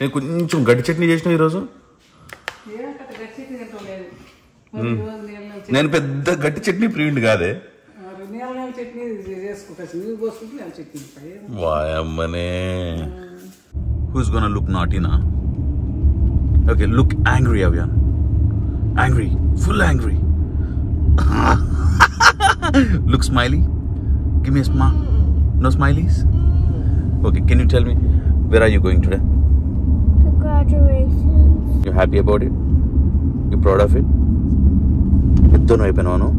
నేను కొంచెం గట్టి చట్నీ చేసిన ఈరోజు. నేను పెద్ద గట్టి చట్నీ ప్రియుండి కాదే. వాయమ్మనే. Who's gonna look naughty now? Okay, look angry, Avian. Angry, full angry. Look smiley. Give me a smile. No smileys? Okay, can you tell me where are you going today? To graduation. You happy about it? You proud of it? ఎద్దోను అయిపోయినాను.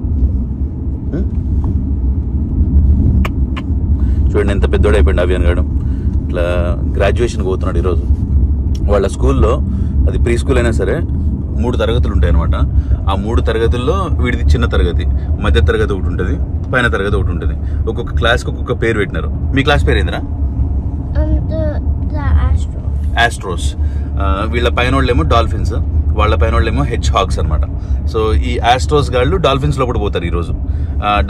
చూడండి ఎంత పెద్దోడు అయిపోయింది అభియాన్ గారు. ఇట్లా గ్రాడ్యుయేషన్కి పోతున్నాడు ఈరోజు. వాళ్ళ స్కూల్లో అది ప్రీ స్కూల్ అయినా సరే 3 తరగతులు ఉంటాయి అనమాట. ఆ 3 తరగతుల్లో వీడిది చిన్న తరగతి, మధ్య తరగతి ఒకటి ఉంటుంది, పైన తరగతి ఒకటి ఉంటుంది. ఒక్కొక్క క్లాస్కి ఒక్కొక్క పేరు పెట్టినారు. మీ క్లాస్ పేరు ఏందిరా? ఆస్ట్రోస్. వీళ్ళ పైన వాళ్ళేమో డాల్ఫిన్స్, వాళ్ళ పైన వాళ్ళేమో హెడ్జ్ హాగ్స్ అనమాట. సో ఈ ఆస్ట్రోస్ గాళ్ళు డాల్ఫిన్స్ లోపల పోతారు ఈరోజు.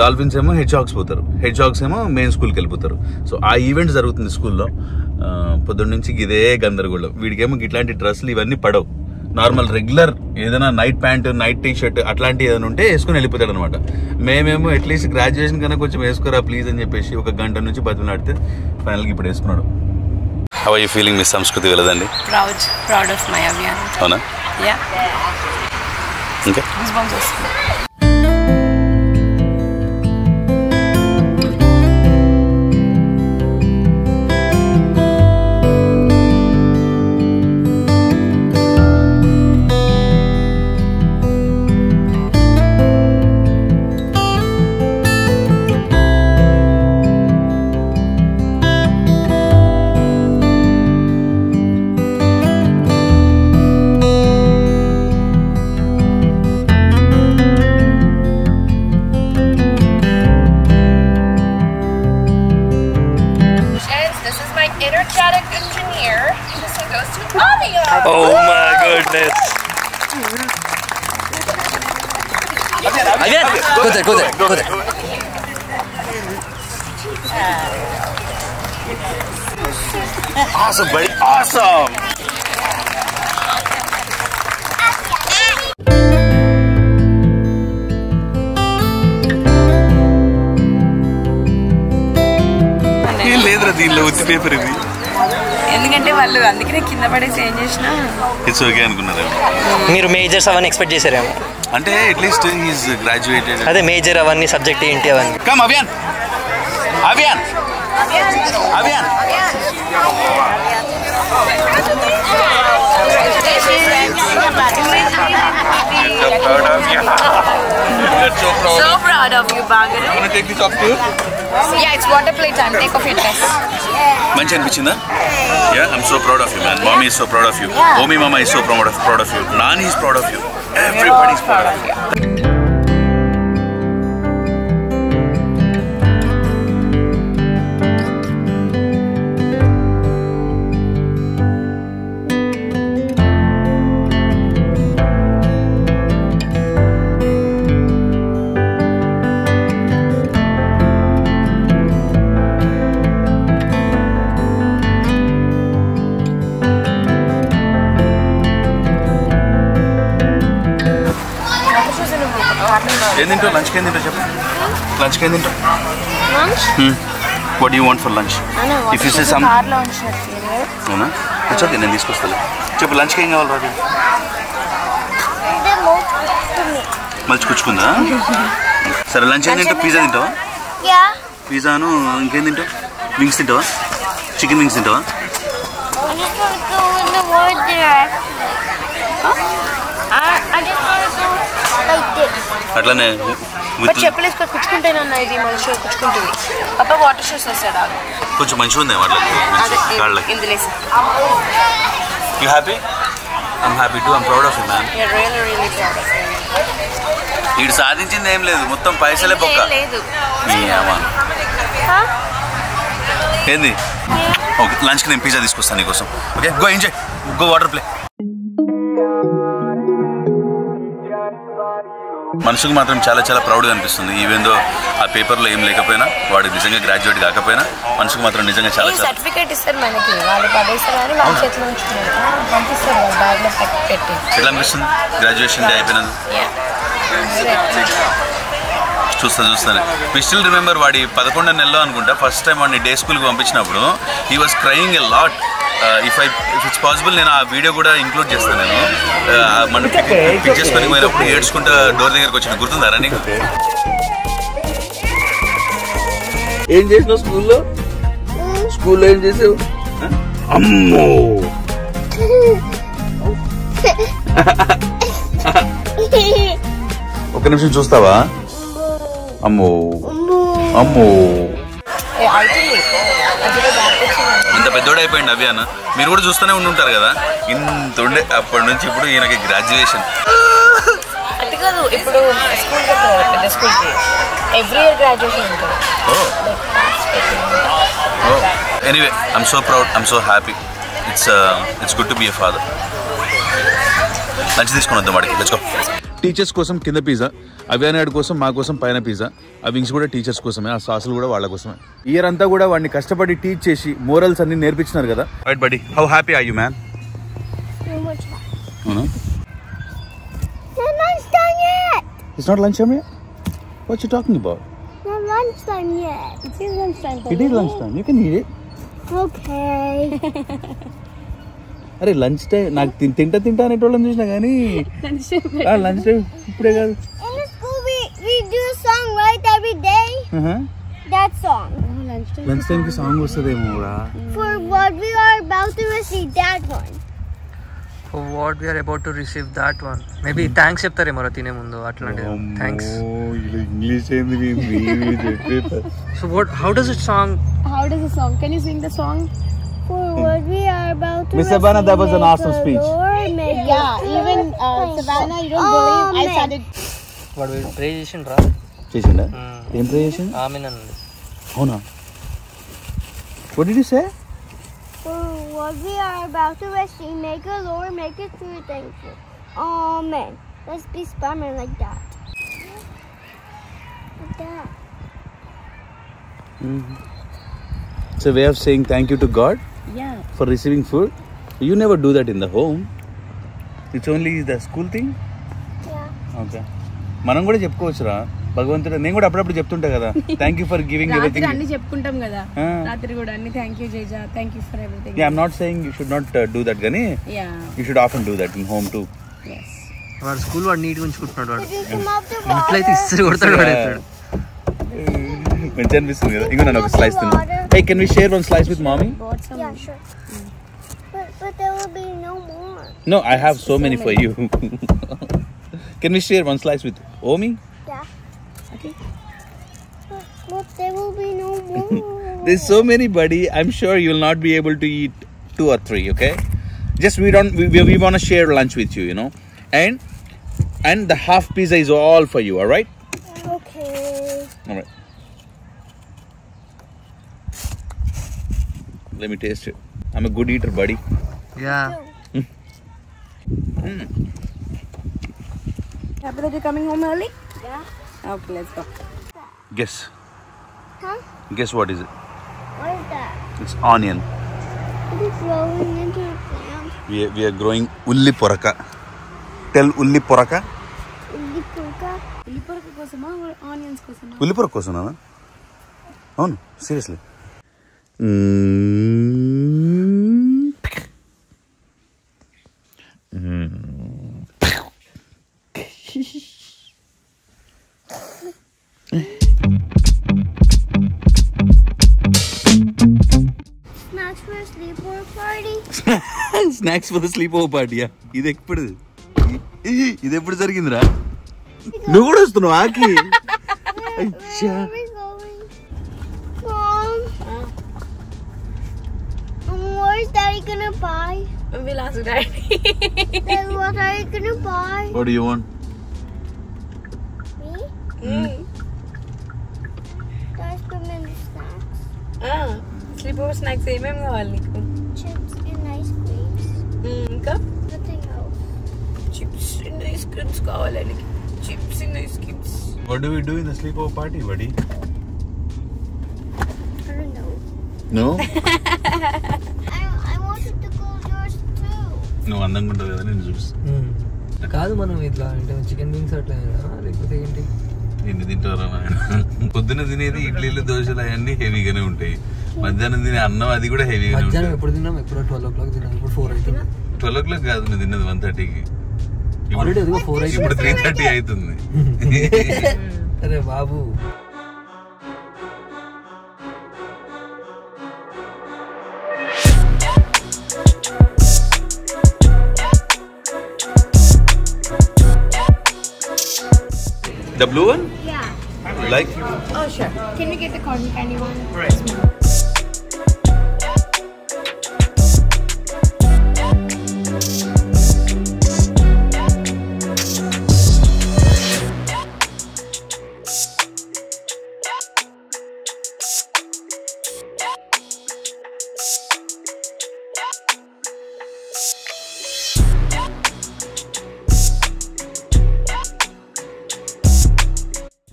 డాల్ఫిన్స్ ఏమో హెడ్జ్ హాగ్స్ పోతారు, హెడ్జ్ హాగ్స్ ఏమో మెయిన్ స్కూల్కి వెళ్ళిపోతారు. సో ఆ ఈవెంట్ జరుగుతుంది స్కూల్లో. పొద్దున్న నుంచి ఇదే గందరగోళం. వీడికేమో ఇట్లాంటి డ్రెస్సులు ఇవన్నీ పడవు. నార్మల్ రెగ్యులర్ ఏదైనా night pant, night T shirt అట్లాంటివి ఏదైనా ఉంటే వేసుకుని వెళ్ళిపోతాడు అనమాట. మేమేమో అట్లీస్ట్ గ్రాడ్యుయేషన్ కన్నా కొంచెం వేసుకోరా ప్లీజ్ అని చెప్పేసి ఒక గంట నుంచి బతిలాడితే ఫైనల్గా ఇప్పుడు వేసుకున్నాడు. How are you feeling, Miss Samskruti Veladandi? Proud of my Avian. Avuna? Yeah. Okay. Goosebumps వస్తుంది. Energetic engineer. This one goes to Avian. Oh my goodness. Avian, go there. Awesome, buddy. Awesome. దీనిలో ఉత్తి paper ఇది. ఎందుకంటే వాళ్ళు అందుకనే కింద పడేసి ఏం చేసినా ఇట్స్ ఓకే అనుకున్నారు. మీరు మేజర్స్ అవన్నీ ఎక్స్పెక్ట్ చేశారేమో. అంటే అట్లీస్ట్ హీస్ గ్రాడ్యుయేటెడ్. అదే మేజర్ అవన్నీ సబ్జెక్ట్ ఏంటి అవన్నీ. Come అవియాన్. So proud of you, Bagaru. Want to take this off too? Yeah, it's water play time. Take off your dress. మంచి అనిపించిందా? Yeah, I'm so proud of you, man. Mommy is so proud of you. Omi mama is so proud of you. Nani is proud of you. Everybody is proud of you. ఏం తింటావు? లంచ్కి ఏం తింటావు చెప్పు. లంచ్కి ఏం తింటావు? What you want for lunch? If you say some. అవునా? ఇట్స్ ఓకే, నేను తీసుకొస్తాను. చెప్పు లంచ్కి ఏం కావాలి రాజు? మళ్ళీ కూర్చుకుందా? సరే లంచ్ ఏం తింటావు? పిజ్జా తింటావా? పిజ్జాను ఇంకేం తింటావు? వింగ్స్ తింటావా? చికెన్ వింగ్స్ తింటావా? అట్లానే చెప్పలేసుకొని కూర్చుకుంటేనన్నా ఇది మనిషి కూర్చుకుంటుంది. పాప వాటర్ షూస్ వస్తాడు కొంచెం మంచిగా ఉంది వాళ్ళకి. You happy? I'm happy to. I'm proud of you ma'am. వీడు సాధించింది ఏం లేదు, మొత్తం పైసలే పొక్క. ఏంది? ఓకే, లంచ్కి నేను పిజ్జా తీసుకొస్తాను నీకోసం. Okay, go enjoy, go water play. మనసుకు మాత్రం చాలా చాలా ప్రౌడ్గా అనిపిస్తుంది. ఈవెన్ దో ఆ పేపర్లో ఏం లేకపోయినా, వాడు నిజంగా గ్రాడ్యుయేట్ కాకపోయినా, మనసుకు మాత్రం నిజంగా చాలా సర్టిఫికేట్ ఇస్తారు మనకి, వాళ్ళు పడేస్తారు అని వాళ్ళ చేతిలో పంపిస్తారు వాళ్ళు బ్యాగ్లో పెట్టి. ఎట్లా అనిపిస్తుంది గ్రాడ్యుయేషన్ డే అయిపోయినందుకు? చూస్తాను. వి స్టిల్ రిమెంబర్ వాడి 11వ నెలలో అనుకుంటా ఫస్ట్ టైం వాడిని డే స్కూల్కి పంపించినప్పుడు he was crying a lot. If it's possible నేను ఆ వీడియో కూడా ఇంక్లూడ్ చేస్తాను. నేను మన పిక్ చేసుకొని పోయినప్పుడు ఏడ్చుకుంటా డోర్ దగ్గరకు వచ్చిన గుర్తుందారా నీకు? ఏం చేసినావు స్కూల్లో ఏం చేసావు? అమ్మో ఒక్క నిమిషం చూస్తావా? అమ్మో ఇంత పెద్దోడు అయిపోయింది అవి అన్న. మీరు కూడా చూస్తూనే ఉంటారు కదా, ఇంత ఉండే అప్పటి నుంచి ఇప్పుడు ఈయనకి గ్రాడ్యుయేషన్. అది కాదు, ఇప్పుడు స్కూల్కి వెళ్తారు పెద్ద స్కూల్కి, ఎవ్రీ ఇయర్ గ్రాడ్యుయేషన్ ఉంటుంది. Anyway I'm so proud, I'm so happy. It's good to be a father. Lunch తీసుకొని వద్దాం వాడికి. Let's go. టీచర్స్ కోసం కింద పిజ్జా, అవ్యానాయుడు కోసం మా కోసం పైన పిజ్జా, ఆ వింగ్స్ కూడా టీచర్స్ కోసమే, ఆ సాసులు కూడా వాళ్ళ కోసమే. ఇయర్ అంతా కూడా వాడిని కష్టపడి టీచ్ చేసి మోరల్స్ అన్ని నేర్పించినారు కదా. Right buddy, how happy are you man? It's not lunchtime yet? What you talking about? Not lunchtime yet. It is lunchtime. It is lunchtime. You can eat it. Okay. అరే lunch time నాకు తింటా అనేటోళ్ళని చూసినా కానీ lunch time ఇప్పుడే కాదు. In the school we do a song right every day. That song. Lunch time కి song వస్తుందేమో కూడా. For what we are about to receive, that one. For what we are about to receive, that one. Maybe thanks చెప్తారేమో తినే ముందు అట్లాంటిది. Thanks. English ఏంది? So how does it song? How does the song? Can you sing the song? For what we are about to Miss Savannah, that was an awesome speech. Yeah, even Savannah, you don't believe I started. వాడు ప్రే చేసిండ్రా? చేసిండా? ఏం ప్రే చేసిండు? ఆమేన్ అన్నాడు. అవునా? What did you say? For what we are about to receive, make a Lord, make it true, thankful. Amen. Let's be Spider-Man like that. Like that. It's a way of saying thank you to God. Yeah. For receiving food. You never do that in the home. It's only the school thing. Yeah. Okay. మనం కూడా చెప్పుకోవచ్చురా భగవంతుడు. నేను కూడా అప్పుడప్పుడు చెప్తుంటా కదా, thank you for giving everything. అన్ని చెప్పుకుంటాం కదా రాత్రి కూడా అన్ని thank you Jeja, thank you for everything. I'm not saying you should not do that, కానీ you should often do that in home too. వాడు స్కూల్ వాడు నీట్గా ఉంచుకుంటున్నాడు. వాడు Did you come up the ఇంట్లో అయితే ఇస్త్రీ కొడతాడు వాడు. మంచిగా అనిపిస్తుంది కదా. ఇంకో నన్ను ఒక స్లైస్ తిన్నా. Hey, can we share one slice with mummy? Yeah, sure. But there will be no more. No, I have so many for you. Can we share one slice with Omi? Yeah. Okay. But there will be no more. There's so many, buddy. I'm sure you'll not be able to eat 2 or 3. Okay, just we want to share lunch with you, you know, and the half pizza is all for you. All right? Okay. All right. Let me taste it. I'm a good eater, buddy. Yeah. Happy that you're coming home early? Yeah. Okay, let's go. Guess. Huh? Guess what is it? What is that? It's onion. It is growing into a plant. We are growing ulli poraka. Tell ulli poraka. Ulipurka. ఉల్లిపొరక కోసమా onions కోసమా? ఉల్లి పొరక కోసమా? అవును, seriously. Snacks for a sleepover party. Snacks for the sleep over party. ఇది ఎప్పుడు జరిగిందిరా? నువ్వు కూడా వస్తున్నావు ఆకి? Where are we going? Mom. What is Daddy gonna buy? We'll ask Daddy. Then what are you gonna buy? What do you want? Me? Guys, come in the snacks. Sleep over snacks ఏమేమి కావాలి నీకు? Chips and ice creams. ఇంకా Nothing else. Chips and ice creams కావాలి నీకు. chips in these kids. What do we do in the sleepover party, buddy? I don't know. No? I wanted to go yours too. నువ్వు అందంగా ఉంటావు కదా నేను చూపిస్తాను. కాదు మనం ఇట్లా అంటే చికెన్ వింగ్స్ అట్లా లేకపోతే ఏంటి ఎన్ని తింటారా నాయన? పొద్దున తినేది ఇడ్లీలు దోశలు అవన్నీ హెవీగానే ఉంటాయి. మధ్యాహ్నం తినే అన్నం అది కూడా హెవీగానే మధ్యాహ్నం ఉంటుంది. ఎప్పుడు తిన్నాం ఎప్పుడో 12 o'clock తిన్నాం ఇప్పుడు 4 అవుతుంది 12 o'clock కాదు నువ్వు తిన్నది 1:30కి. ఆల్రెడీ అదిగో 4 అవుతుంది ఇప్పుడు 3:30 అవుతుంది. అరే బాబు The blue one? Yeah. You like? Oh, sure. Can you get the cotton candy one?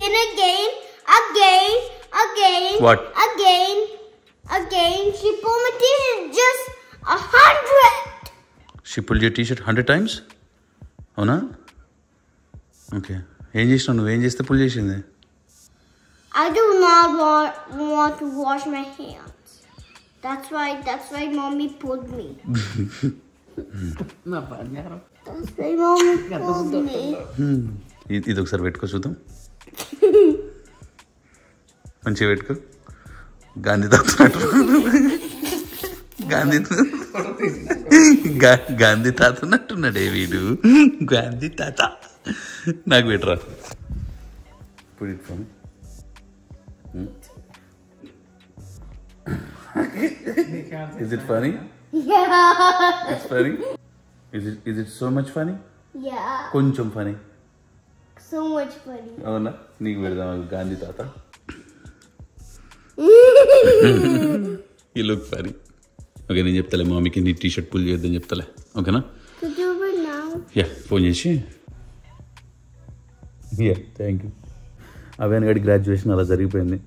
And again, What? again, she pulled my t-shirt just 100. She pulled your t-shirt 100 times? అవునా? Okay. ఏం చేసినావు నువ్వు? ఏం చేస్తే పుల్ చేసింది? I do not want to wash my hands. That's why mommy pulled me. That's why mommy pulled me. ఇది ఒకసారి పెట్టుకో చూద్దాం. మంచిగా పెట్టుకో. గాంధీ తాత గాంధీ తాత ఉన్నట్టున్నాడే వీడు. గాంధీ తాత నాకు పెట్టరా. Put it for me. Is it funny? Yeah. It's funny. Is it so much funny? Yeah. కొంచెం funny. So much funny. అవునా? నీకు పెడదాం గాంధీ తాత. You look funny. ఓకే నేను చెప్తాలే మమ్మీకి నీ టీ-షర్ట్ పుల్ చేయొద్దని చెప్తాలే. ఓకేనా? Could you do it now? Yeah phone చేసి యా థ్యాంక్ యూ. అవేన్ గడి గ్రాడ్యుయేషన్ అలా జరిగిపోయింది.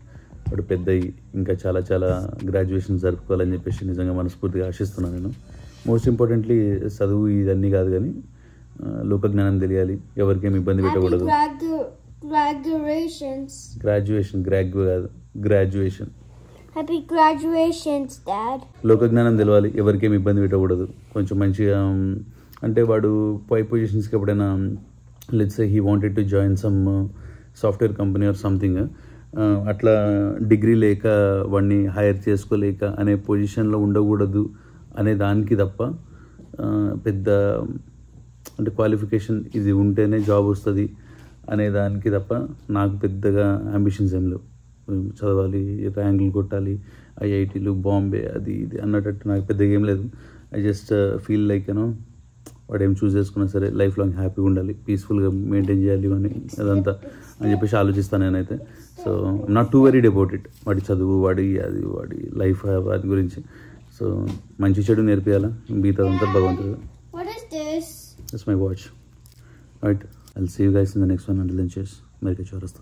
వాడు పెద్దయి ఇంకా చాలా చాలా గ్రాడ్యుయేషన్ జరుపుకోవాలని చెప్పేసి నిజంగా మనస్ఫూర్తిగా ఆశిస్తున్నాను నేను. మోస్ట్ ఇంపార్టెంట్లీ చదువు ఇదన్నీ కాదు కానీ లోక జ్ఞానం తెలియాలి, ఎవరికేమి ఇబ్బంది పెట్టకూడదు. Graduation Happy graduations, Dad. లోక జ్ఞానం తెలియాలి, ఎవరికేమి ఇబ్బంది పెట్టకూడదు. కొంచెం మంచిగా అంటే వాడు పై పొజిషన్స్కి ఎప్పుడైనా let's say he wanted to join some software company or something, అట్లా డిగ్రీ లేక వాడిని హైర్ చేసుకోలేక అనే పొజిషన్లో ఉండకూడదు అనే దానికి తప్ప పెద్ద అంటే క్వాలిఫికేషన్ ఇది ఉంటేనే జాబ్ వస్తుంది అనే దానికి తప్ప నాకు పెద్దగా అంబిషన్స్ ఏం లేవు. చదవాలి, ర్యాంకులు కొట్టాలి, ఐఐటీలు, బాంబే అది ఇది అన్నట్టు నాకు పెద్దగా ఏం లేదు. I just feel like you know వాడు ఏం చూస్ చేసుకున్నా సరే లైఫ్ లాంగ్ హ్యాపీగా ఉండాలి, పీస్ఫుల్గా మెయింటైన్ చేయాలి అని అదంతా అని చెప్పేసి ఆలోచిస్తాను నేనైతే. So not two worried about it. వాడి చదువు, వాడి లైఫ్ వాటి గురించి. సో మంచి చెడు నేర్పియాలా, మిగతాదంతా భగవంతుడు. What is this? That's my watch. Alright, I'll see you guys in the next one. Until then, cheers. Merry Christmas.